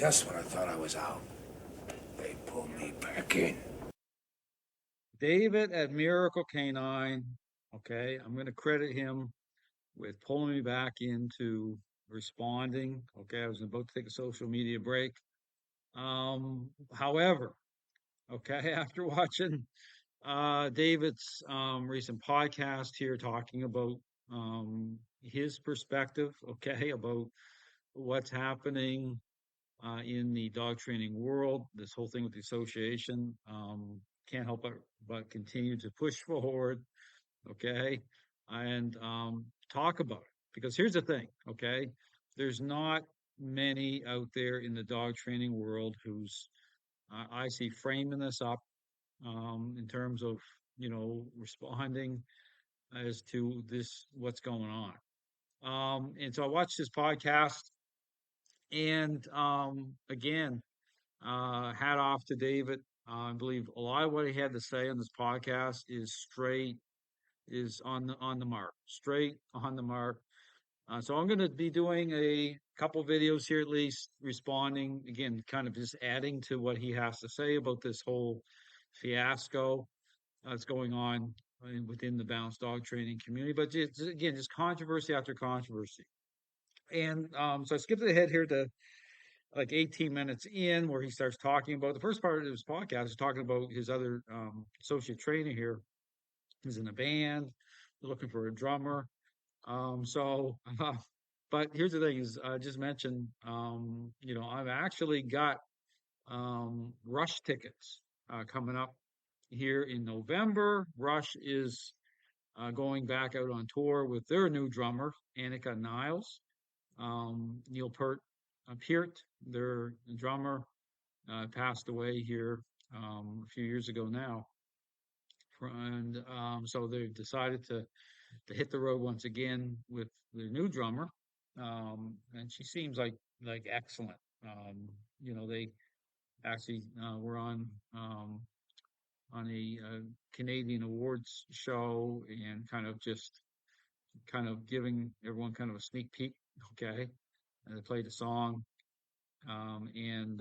Just when I thought I was out, they pulled me back in. David at Miracle K-9. Okay, I'm going to credit him with pulling me back into responding. Okay, I was about to take a social media break. However, okay, after watching David's recent podcast here talking about his perspective, okay, about what's happening in the dog training world, this whole thing with the association, can't help but continue to push forward, okay, and talk about it. Because here's the thing, okay, there's not many out there in the dog training world who's I see framing this up in terms of responding as to this what's going on. And so I watched this podcast, and again, hat off to David. I believe a lot of what he had to say on this podcast is on the mark, straight on the mark. So I'm going to be doing a couple videos here at least, responding again, kind of just adding to what he has to say about this whole fiasco that's going on within the balanced dog training community. But again, just controversy after controversy. And so I skipped ahead here to like 18 minutes in where he starts talking about the first part of his podcast is talking about his other associate trainer here who's in a band. They're looking for a drummer. But here's the thing: is I just mentioned, I've actually got Rush tickets coming up here in November. Rush is going back out on tour with their new drummer, Annika Niles. Neil Peart, their drummer, passed away here a few years ago now. And so they've decided to hit the road once again with their new drummer. And she seems like excellent. They actually were on a Canadian awards show and kind of giving everyone kind of a sneak peek. Okay, and they played a song, and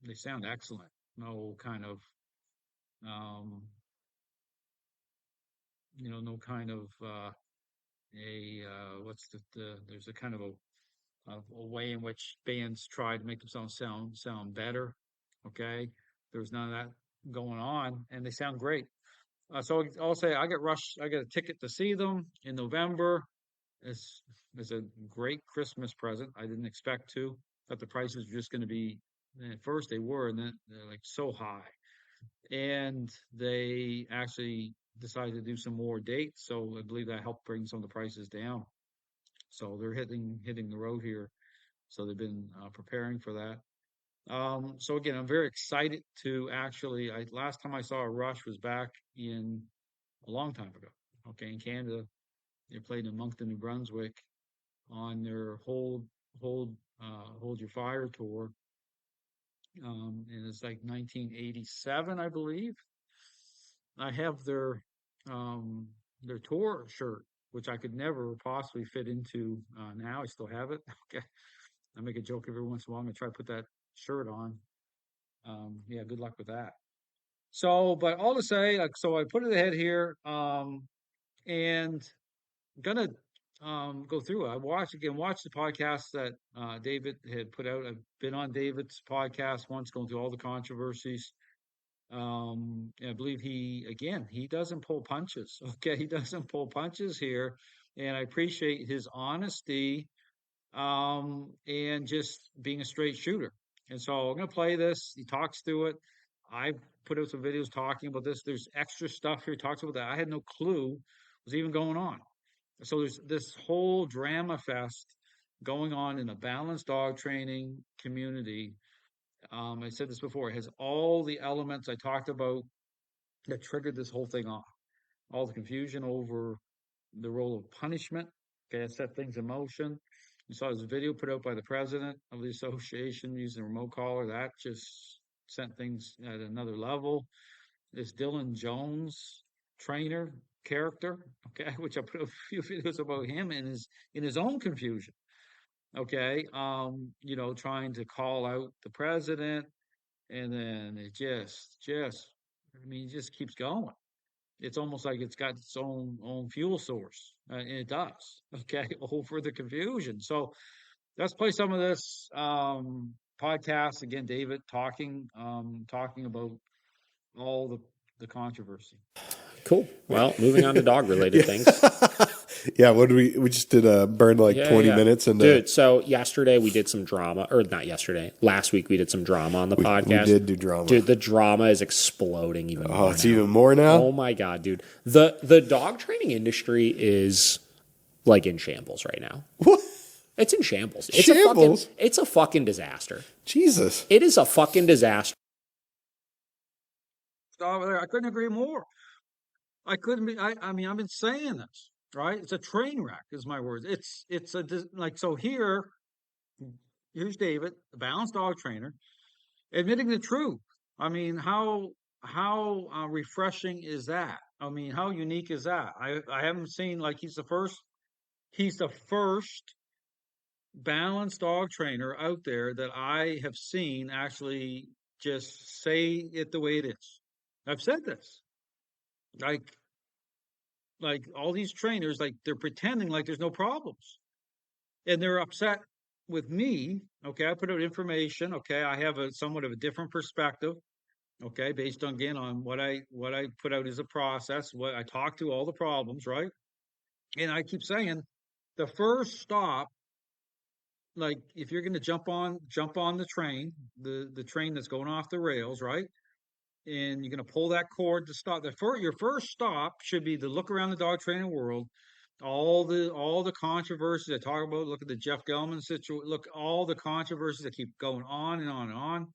they sound excellent. No kind of um, no kind of a what's there's a kind of a way in which bands try to make themselves sound better. Okay, there's none of that going on, and they sound great. So I'll say I got Rush. I got a ticket to see them in November. It's it's a great Christmas present. I didn't expect to. Thought the prices were just going to be. At first they were, and then they're like so high. And they actually decided to do some more dates, so I believe that helped bring some of the prices down. So they're hitting the road here. So they've been preparing for that. So again, I'm very excited to actually. Last time I saw a Rush was back in a long time ago. Okay, in Canada, they played in Moncton, New Brunswick, on their Hold Your Fire tour. And it's like 1987, I believe. I have their tour shirt, which I could never possibly fit into now. I still have it. Okay, I make a joke every once in a while. I'm gonna try to put that shirt on. Yeah, good luck with that. So, but all to say, so I put it ahead here, and gonna go through it. I watched the podcast that David had put out. I've been on David's podcast once, going through all the controversies. I believe he doesn't pull punches. Okay, he doesn't pull punches here, and I appreciate his honesty and just being a straight shooter. And so I'm gonna play this. He talks through it. I've put out some videos talking about this. There's extra stuff here he talks about that I had no clue was even going on. So there's this whole drama fest going on in a balanced dog training community. I said this before, it has all the elements I talked about that triggered this whole thing off. All the confusion over the role of punishment. Okay, it set things in motion. You saw this video put out by the president of the association using a remote collar. That just sent things at another level. This Dylan Jones trainer character, okay, which I put a few videos about him in his own confusion. Okay. Trying to call out the president, and then it just keeps going. It's almost like it's got its own fuel source, and it does. Okay, over the confusion. So let's play some of this podcast again. David talking about all the controversy. Cool. Well, moving on to dog related things. Yeah, what did we just did burn like 20 minutes and dude. So yesterday we did some drama, or not yesterday. Last week we did some drama on the podcast. We did do drama, dude. The drama is exploding even more. Oh, it's even more now. Oh my god, dude. The dog training industry is like in shambles right now. What? It's in shambles. It's a fucking disaster. Jesus, it is a fucking disaster. I couldn't agree more. I couldn't be. I mean, I've been saying this. Right? It's a train wreck, is my words. It's so here's David, the balanced dog trainer, admitting the truth. I mean, how refreshing is that? I mean, how unique is that? I haven't seen, like, he's the first balanced dog trainer out there that I have seen actually just say it the way it is. I've said this. Like all these trainers, like they're pretending like there's no problems, and they're upset with me. Okay, I put out information. Okay, I have somewhat of a different perspective. Okay, based on what I put out as a process, what I talk to, all the problems, right? And I keep saying the first stop, like if you're going to jump on the train, the train that's going off the rails, right? And you're going to pull that cord to stop. Your first stop should be to look around the dog training world, all the controversies I talk about. Look at the Jeff Gellman situation. Look, all the controversies that keep going on and on and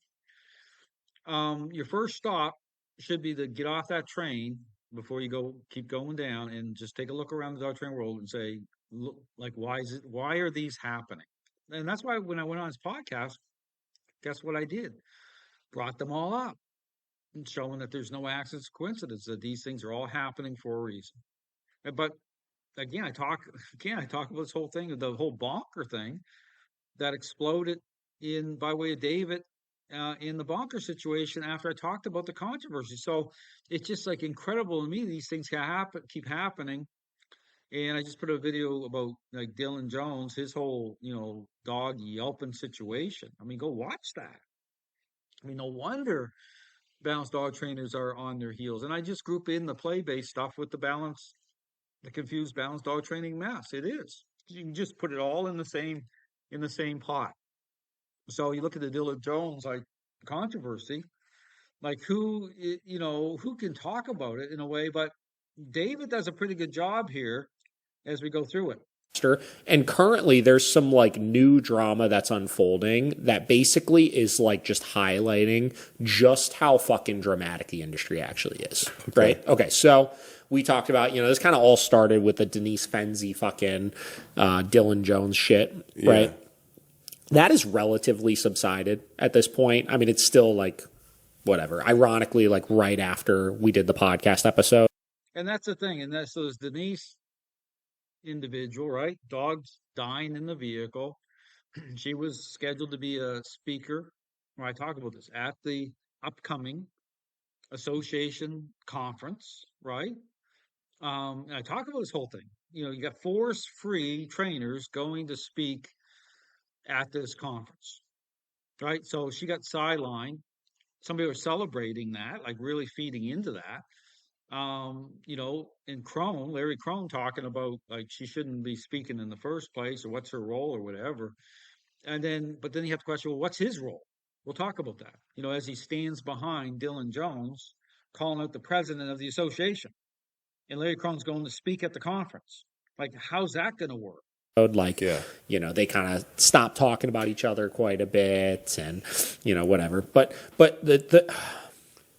on. Your first stop should be to get off that train before you keep going down, and just take a look around the dog training world and say, look, like, why are these happening? And that's why when I went on this podcast, guess what I did? Brought them all up. And showing that there's no accidents, coincidence, that these things are all happening for a reason. But again, I talk about this whole thing, the whole bonker thing that exploded by way of David in the bonker situation after I talked about the controversy. So it's just like incredible to me. These things keep happening. And I just put a video about like Dylan Jones, his whole, dog yelping situation. I mean, go watch that. I mean, no wonder balanced dog trainers are on their heels. And I just group in the play-based stuff with the confused balanced dog training mess. It is. You can just put it all in the same pot. So you look at the Dylan Jones controversy, like who can talk about it in a way, but David does a pretty good job here as we go through it. And currently there's some like new drama that's unfolding that basically is like just highlighting just how fucking dramatic the industry actually is. Okay. Right? Okay. So we talked about, this kind of all started with the Denise Fenzi fucking Dylan Jones shit. Right. Yeah. That is relatively subsided at this point. I mean, it's still like whatever. Ironically, like right after we did the podcast episode. And that's the thing. And so is Denise individual, right? Dogs dying in the vehicle. She was scheduled to be a speaker, when I talk about this, at the upcoming association conference, right? And I talk about this whole thing. You got force-free trainers going to speak at this conference, right? So she got sidelined. Somebody was celebrating that, like really feeding into that. In Larry Crone talking about like she shouldn't be speaking in the first place, or what's her role or whatever. But then you have to question, well, what's his role? We'll talk about that. As he stands behind Dylan Jones, calling out the president of the association, and Larry Crone's going to speak at the conference. Like, how's that going to work? Like, they kind of stopped talking about each other quite a bit, and whatever. But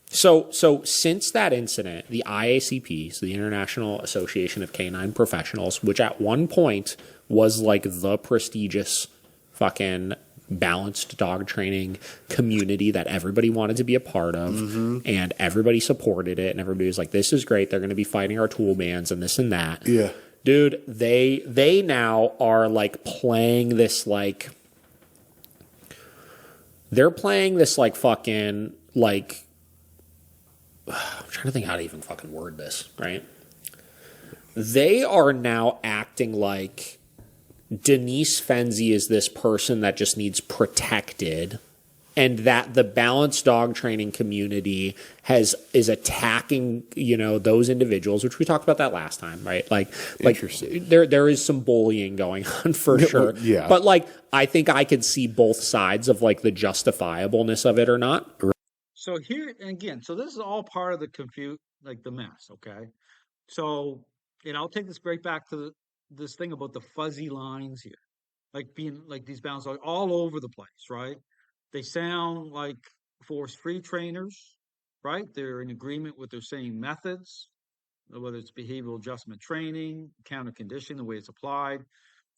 So since that incident, the IACP, so the International Association of K-9 Professionals, which at one point was like the prestigious fucking balanced dog training community that everybody wanted to be a part of, and everybody supported it, and everybody was like, this is great, they're going to be fighting our tool bans and this and that. Yeah. Dude, they now are like playing this like they're playing this like fucking like I'm trying to think how to even fucking word this, right? They are now acting like Denise Fenzi is this person that just needs protected, and that the balanced dog training community is attacking, those individuals, which we talked about that last time, right? Like there is some bullying going on for sure. Yeah. But like I think I could see both sides of like the justifiableness of it or not. So here and again, so this is all part of the mess, okay? So, and I'll take this right back to this thing about the fuzzy lines here, like being like these bounds are all over the place, right? They sound like force-free trainers, right? They're in agreement with their same methods, whether it's behavioral adjustment training, counter conditioning, the way it's applied,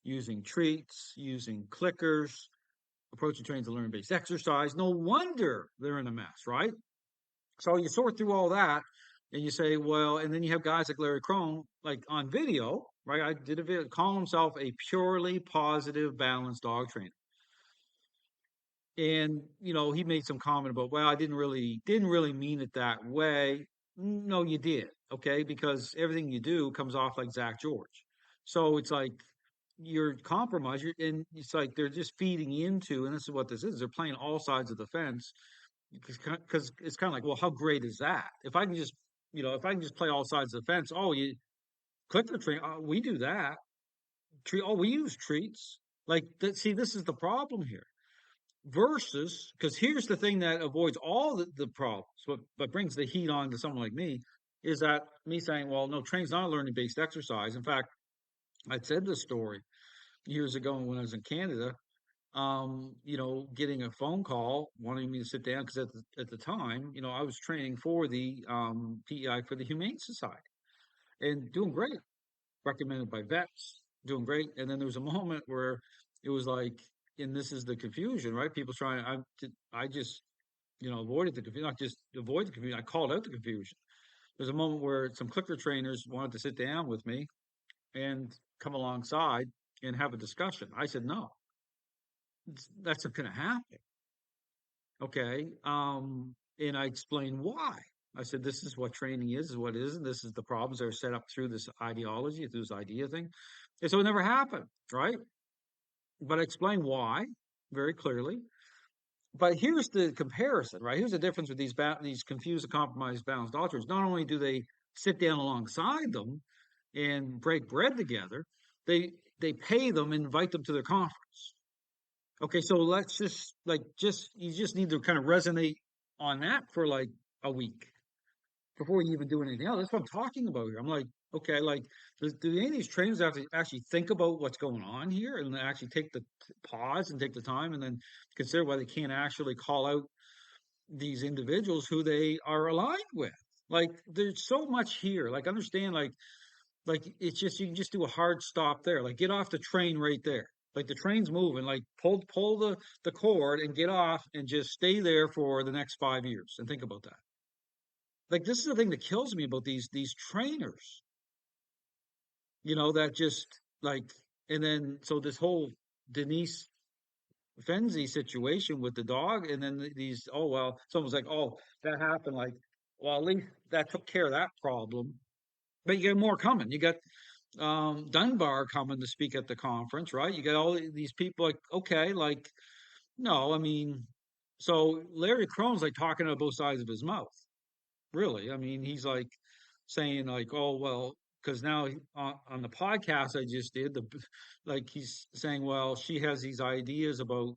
using treats, using clickers, approaching training to learn-based exercise. No wonder they're in a mess, right? So you sort through all that and you say, well, and then you have guys like Larry Crone, like on video, right? I did a video, calling himself a purely positive, balanced dog trainer. And, he made some comment about, well, I didn't really mean it that way. No, you did. Okay. Because everything you do comes off like Zach George. So it's like you're compromised, and it's like they're just feeding into, and this is what this is. They're playing all sides of the fence because it's kind of like, well, how great is that? If I can just, play all sides of the fence. Oh, you click the train. Oh, we do that. We use treats. Like, see, this is the problem here. Versus, because here's the thing that avoids all the problems, but brings the heat on to someone like me, is that me saying, well, no, training's not a learning-based exercise. In fact, I said this story years ago when I was in Canada, getting a phone call wanting me to sit down because at the time, I was training for the PEI for the Humane Society and doing great, recommended by vets, doing great. And then there was a moment where it was like, and this is the confusion, right? People trying, I just, avoided the confusion, not just avoid the confusion. I called out the confusion. There's a moment where some clicker trainers wanted to sit down with me and come alongside and have a discussion. I said, no, that's not going to happen. Okay. And I explained why. I said, this is what training is what it isn't. This is the problems that are set up through this ideology, through this idea thing. And so it never happened, right? But I explained why very clearly. But here's the comparison, right? Here's the difference with these confused and compromised balanced doctors. Not only do they sit down alongside them and break bread together, they pay them and invite them to their conference. Okay, so let's you just need to kind of resonate on that for like a week before you even do anything else. That's what I'm talking about here. I'm like, okay, like, do any of these trainers have to actually think about what's going on here and actually take the pause and take the time and then consider why they can't actually call out these individuals who they are aligned with? Like, there's so much here. Like, understand, like it's just you can just do a hard stop there. Like, get off the train right there. Like the train's moving. Like pull the cord and get off and just stay there for the next 5 years and think about that. Like, this is the thing that kills me about these trainers. That just like, and then so this whole Denise Fenzi situation with the dog, and then these, oh well, someone's like, oh, that happened. Like, well, at least that took care of that problem. But you got more coming. You got Dunbar coming to speak at the conference, right? You got all these people like, okay, like, no, I mean, so Larry Crone's like talking out both sides of his mouth. Really. I mean, he's like saying like, oh, well, because now on the podcast I just did, like he's saying, well, she has these ideas about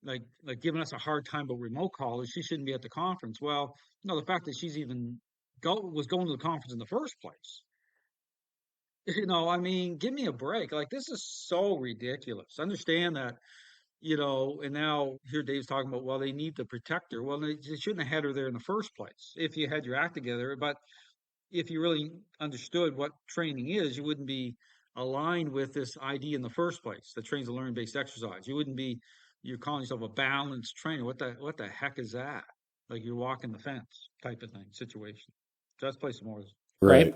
like giving us a hard time about remote callers. She shouldn't be at the conference. Well, no, the fact that she's even was going to the conference in the first place. I mean, give me a break. Like, this is so ridiculous. Understand that, and now here Dave's talking about, well, they need to protect her. Well, they shouldn't have had her there in the first place if you had your act together. But if you really understood what training is, you wouldn't be aligned with this idea in the first place that trains a learning-based exercise. You're calling yourself a balanced trainer. What the heck is that? Like, you're walking the fence type of thing, situation. Just play some more. Right.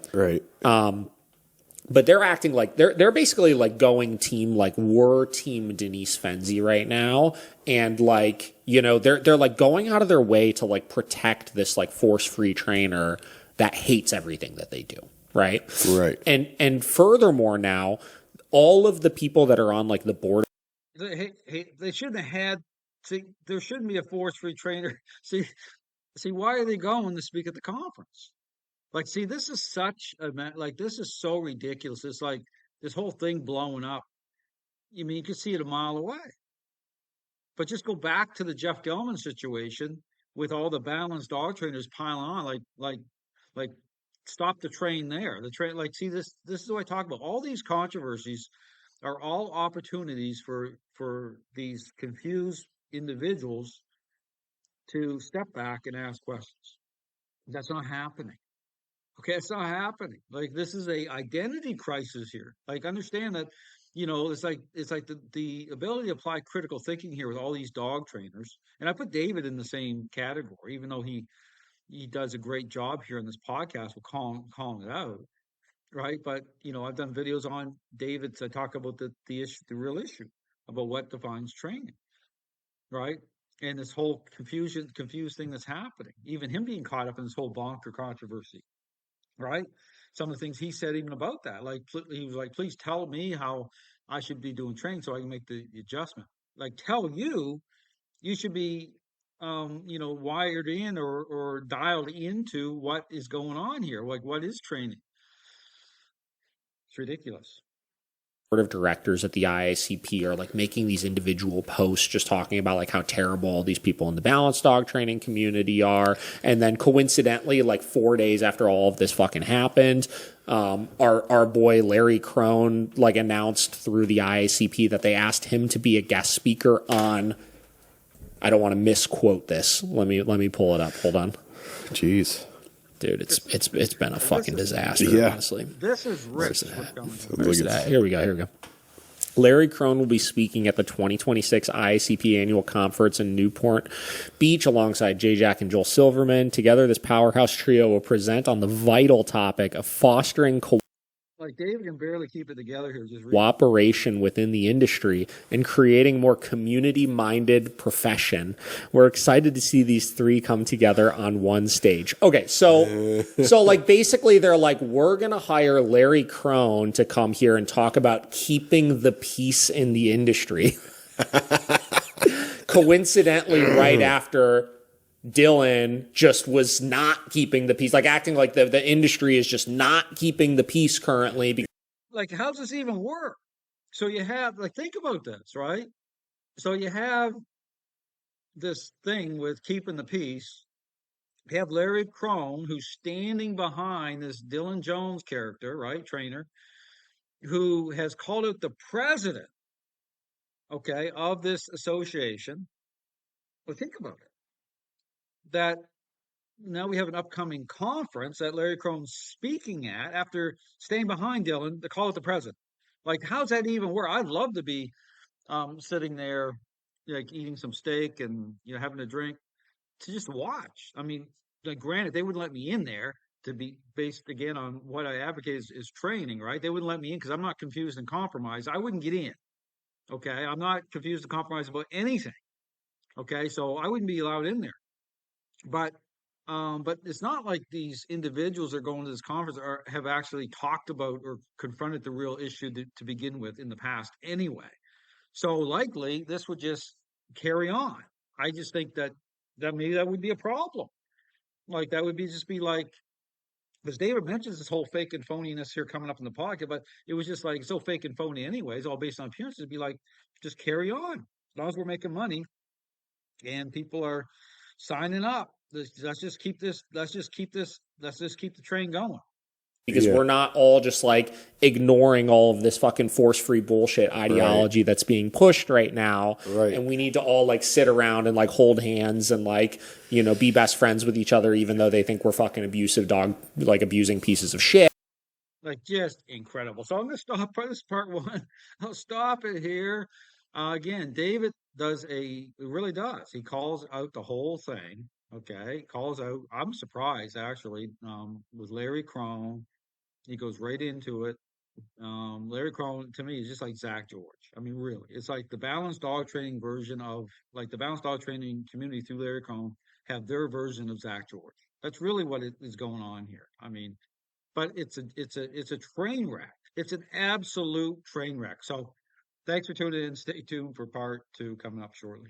but they're acting like they're basically like going team, like we're team Denise Fenzi right now, and like, you know, they're like going out of their way to like protect this like force-free trainer that hates everything that they do, right? Right. And furthermore, now all of the people that are on like the board, They shouldn't have had. See, there shouldn't be a force-free trainer. See, why are they going to speak at the conference? Like, see, this is such a like this is so ridiculous. It's like this whole thing blowing up. I mean, you can see it a mile away. But just go back to the Jeff Gellman situation with all the balanced dog trainers piling on, like stop the train there. The train, like, see, this is what I talk about. All these controversies are all opportunities for these confused individuals to step back and ask questions. That's not happening. Okay, it's not happening. Like, this is a identity crisis here. Like, understand that, you know, it's like the ability to apply critical thinking here with all these dog trainers. And I put David in the same category, even though he does a great job here in this podcast with calling it out, right? But you know, I've done videos on David to talk about the issue, the real issue about what defines training, right? And this whole confused thing that's happening, even him being caught up in this whole bonker controversy, right? Some of the things he said even about that, like he was like, "Please tell me how I should be doing training so I can make the adjustment." Like, tell you, you should be, you know, wired in or dialed into what is going on here. Like, what is training? It's ridiculous. board of directors at the IACP are like making these individual posts just talking about like how terrible all these people in the balanced dog training community are. And then coincidentally, like 4 days after all of this fucking happened, our boy Larry Crone like announced through the IACP that they asked him to be a guest speaker on, I don't want to misquote this. Let me pull it up. Hold on. Jeez. Dude, it's been a fucking disaster, honestly. This is rich. Where's it at? Here we go. Larry Crone will be speaking at the 2026 IACP annual conference in Newport Beach alongside Jay Jack and Joel Silverman. Together, this powerhouse trio will present on the vital topic of fostering Like, David can barely keep it together here. Just cooperation within the industry and creating more community-minded profession. We're excited to see these three come together on one stage. Okay, so like basically they're like, we're gonna hire Larry Crone to come here and talk about keeping the peace in the industry. Coincidentally, right after Dylan just was not keeping the peace, like acting like the industry is just not keeping the peace currently. Like, how does this even work? So you have, like, think about this, right? So you have this thing with keeping the peace. You have Larry Crone, who's standing behind this Dylan Jones character, right, trainer, who has called out the president, okay, of this association. Well, think about it. That now we have an upcoming conference that Larry Crone's speaking at after staying behind Dylan to call it the president. Like, how's that even work? I'd love to be sitting there, like eating some steak and, you know, having a drink to just watch. I mean, like, granted, they wouldn't let me in there to be based again on what I advocate is training, right? They wouldn't let me in because I'm not confused and compromised. I wouldn't get in. Okay, I'm not confused and compromised about anything. Okay, so I wouldn't be allowed in there. But it's not like these individuals that are going to this conference have actually talked about or confronted the real issue to begin with in the past anyway. So likely this would just carry on. I just think that maybe that would be a problem. Like, that would just be like, because David mentions this whole fake and phoniness here coming up in the podcast, but it was just like so fake and phony anyways, all based on appearances. It'd be like, just carry on. As long as we're making money and people are signing up. Let's just keep this. Let's just keep the train going. Because we're not all just like ignoring all of this fucking force-free bullshit ideology that's being pushed right now. Right. And we need to all like sit around and like hold hands and like, you know, be best friends with each other, even though they think we're fucking abusing pieces of shit. Like, just incredible. So I'm going to stop this part one. I'll stop it here. Again, David really does. He calls out the whole thing. Okay. Calls out, I'm surprised actually, with Larry Crone. He goes right into it Larry Crone to me is just like Zach George. I mean, really, it's like the balanced dog training version of like the balanced dog training community through Larry Crone have their version of Zach George. That's really what is going on here. I mean, but it's a train wreck. It's an absolute train wreck. So thanks for tuning in. Stay tuned for part two coming up shortly.